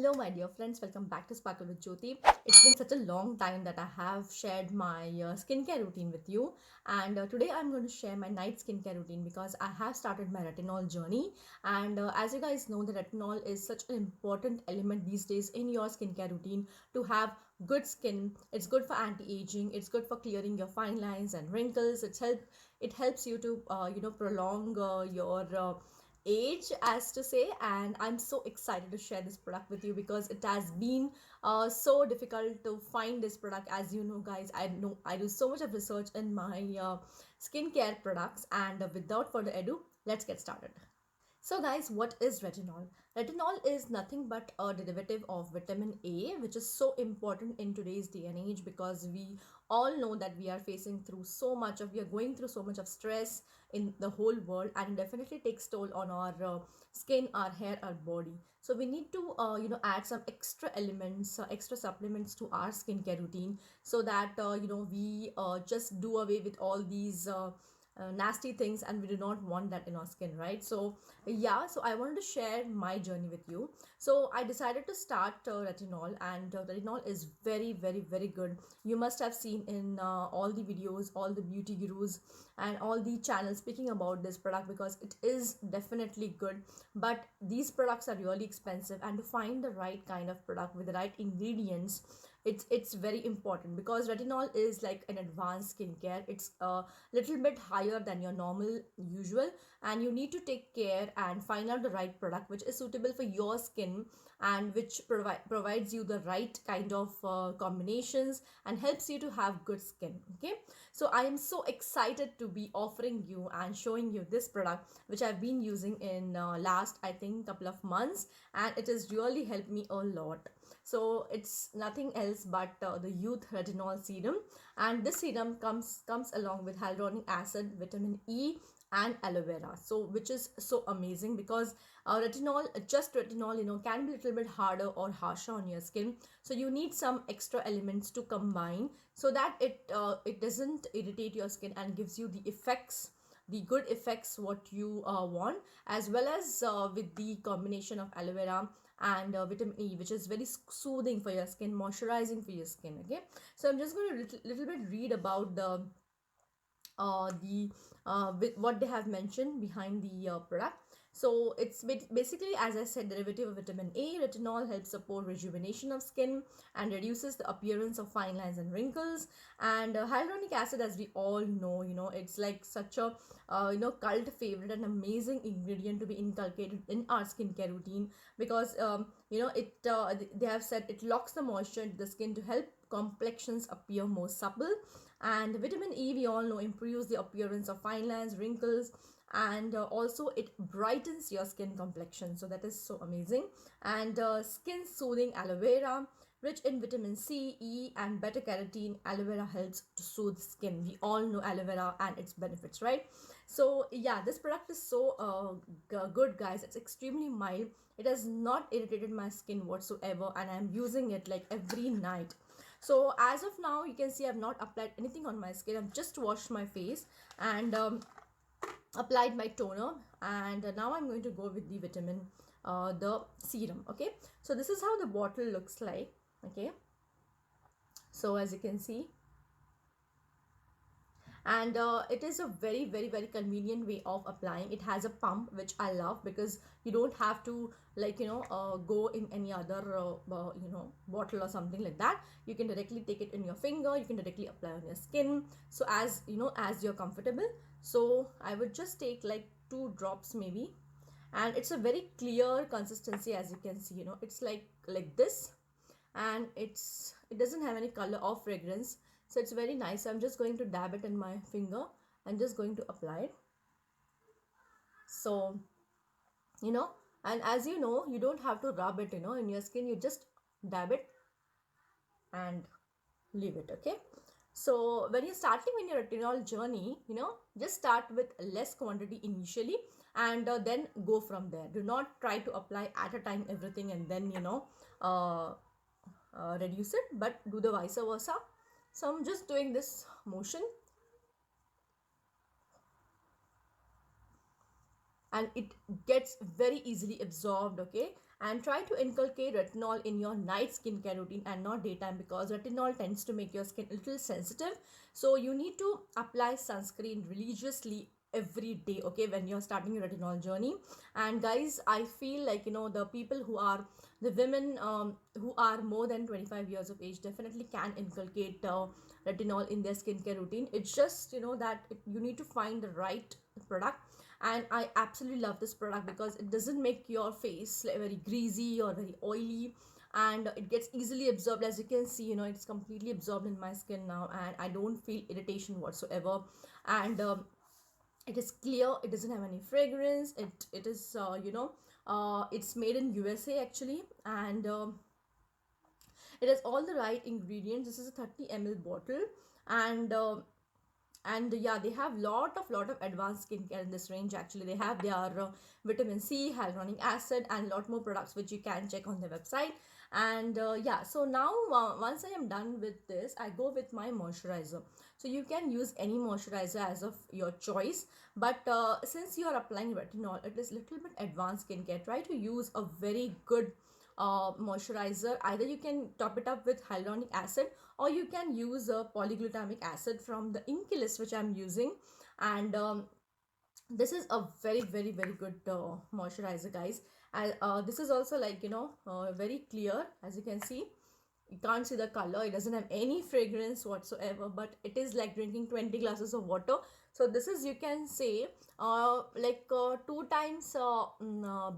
Hello, my dear friends. Welcome back to Sparkle with Jyoti. It's been such a long time that I have shared my skincare routine with you, and today I'm going to share my night skincare routine because I have started my retinol journey. And as you guys know, the retinol is such an important element these days in your skincare routine to have good skin. It's good for anti-aging. It's good for clearing your fine lines and wrinkles. It helps you to prolong your age, as to say. And I'm so excited to share this product with you because it has been so difficult to find this product. As you know, guys, I do so much of research in my skincare products. And without further ado, let's get started. So, guys, what is retinol? Retinol is nothing but a derivative of vitamin A, which is so important in today's day and age because we all know that we are going through so much of stress in the whole world, and it definitely takes toll on our skin, our hair, our body. So we need to add some extra elements, extra supplements to our skincare routine so that we just do away with all these nasty things, and we do not want that in our skin, right? So I wanted to share my journey with you. So I decided to start retinol, and retinol is very, very, very good. You must have seen in all the videos, all the beauty gurus and all the channels speaking about this product because it is definitely good. But these products are really expensive, and to find the right kind of product with the right ingredients, it's very important because retinol is like an advanced skincare. It's a little bit higher than your normal usual, and you need to take care and find out the right product which is suitable for your skin and which provides you the right kind of combinations and helps you to have good skin. Okay, so I am so excited to be offering you and showing you this product which I've been using in last, I think, couple of months, and it has really helped me a lot. So it's nothing else but the youth retinol serum, and this serum comes along with hyaluronic acid, vitamin E, and aloe vera, so which is so amazing because retinol can be a little bit harder or harsher on your skin. So you need some extra elements to combine so that it doesn't irritate your skin and gives you the good effects what you want, as well as with the combination of aloe vera and vitamin E, which is very soothing for your skin, moisturizing for your skin. Okay, so I'm just going to little bit read about the what they have mentioned behind the product. So it's basically, as I said, derivative of vitamin A. Retinol helps support rejuvenation of skin and reduces the appearance of fine lines and wrinkles. And hyaluronic acid, as we all know, it's like such a cult favorite and amazing ingredient to be inculcated in our skincare routine because they have said it locks the moisture into the skin to help complexions appear more supple. And vitamin E, we all know, improves the appearance of fine lines, wrinkles, and also it brightens your skin complexion, so that is so amazing. And skin soothing aloe vera, rich in vitamin C, E, and beta carotene. Aloe vera helps to soothe skin. We all know aloe vera and its benefits, right? So yeah, this product is so good, guys. It's extremely mild. It has not irritated my skin whatsoever, and I'm using it like every night. So as of now, you can see I've not applied anything on my skin. I've just washed my face and applied my toner, and now I'm going to go with the vitamin the serum. Okay, so this is how the bottle looks like. Okay, so as you can see, and it is a very, very, very convenient way of applying. It has a pump, which I love because you don't have to, like, go in any other bottle or something like that. You can directly take it in your finger, you can directly apply on your skin, so as as you're comfortable. So I would just take like 2 drops maybe, and it's a very clear consistency. As you can see, it's like this, and it doesn't have any color or fragrance, so it's very nice. So I'm just going to dab it in my finger and just going to apply it. So you know and as you know, you don't have to rub it in your skin. You just dab it and leave it. Okay, so when you're starting when your retinol journey, just start with less quantity initially, and then go from there. Do not try to apply at a time everything and then uh, reduce it, but do the vice versa. So I'm just doing this motion, and it gets very easily absorbed. Okay, and try to inculcate retinol in your night skincare routine and not daytime, because retinol tends to make your skin a little sensitive. So you need to apply sunscreen religiously every day, okay, when you're starting your retinol journey. And guys, I feel like, the people who are the women who are more than 25 years of age definitely can inculcate retinol in their skincare routine. It's just, that you need to find the right product. And I absolutely love this product because it doesn't make your face like very greasy or very oily, and it gets easily absorbed. As you can see, it's completely absorbed in my skin now, and I don't feel irritation whatsoever. And it is clear, it doesn't have any fragrance. It is it's made in USA actually. And it has all the right ingredients. This is a 30 ml bottle. And yeah, they have lot of advanced skincare in this range. Actually, they have their vitamin C, hyaluronic acid, and lot more products which you can check on their website. And yeah, so now once I am done with this, I go with my moisturizer. So you can use any moisturizer as of your choice, but since you are applying retinol, it is little bit advanced skincare. Try to use a very good moisturizer. Either you can top it up with hyaluronic acid, or you can use polyglutamic acid from the Inkilist, which I'm using. And this is a very good moisturizer, guys. And this is also like, very clear. As you can see, you can't see the color. It doesn't have any fragrance whatsoever, but it is like drinking 20 glasses of water. So this is, you can say, like 2 times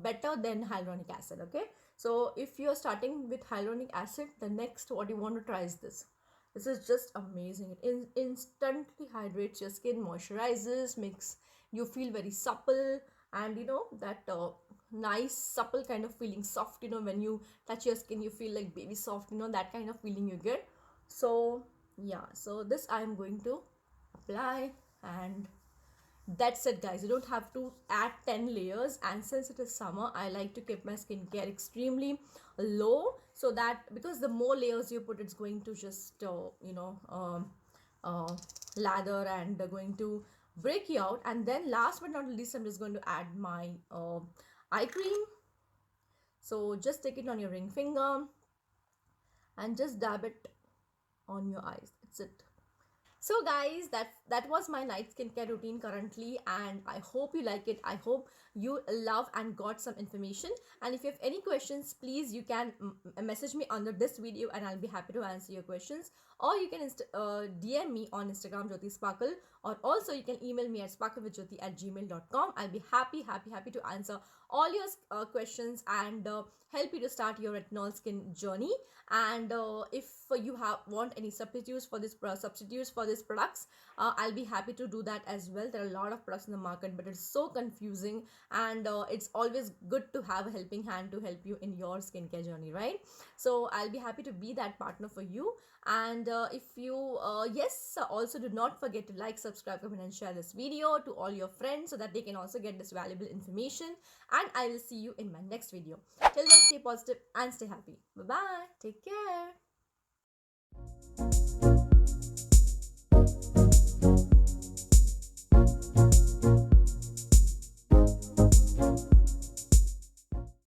better than hyaluronic acid. Okay, so if you're starting with hyaluronic acid, the next what you want to try is this. This is just amazing. It instantly hydrates your skin, moisturizes, makes you feel very supple, and that nice supple kind of feeling, soft, when you touch your skin you feel like baby soft, that kind of feeling you get. So yeah, so this I am going to apply, and that's it, guys. You don't have to add 10 layers. And since it is summer, I like to keep my skincare extremely low, so that, because the more layers you put, it's going to just uh, lather and going to break you out. And then last but not least, I'm just going to add my eye cream. So just take it on your ring finger and just dab it on your eyes. That's it. So guys, that was my night skincare routine currently, and I hope you like it. I hope you love and got some information. And if you have any questions, please, you can message me under this video, and I'll be happy to answer your questions. Or you can DM me on Instagram, Jyoti Sparkle, or also you can email me at sparklewithjyoti@gmail.com. I'll be happy to answer all your questions, and help you to start your retinol skin journey. And if you want any substitutes for this products, I'll be happy to do that as well. There are a lot of products in the market, but it's so confusing, and it's always good to have a helping hand to help you in your skincare journey, right? So I'll be happy to be that partner for you. And if you yes, also do not forget to like, subscribe, comment, and share this video to all your friends, so that they can also get this valuable information. And I will see you in my next video. Till then, stay positive and stay happy. Bye bye. Take care.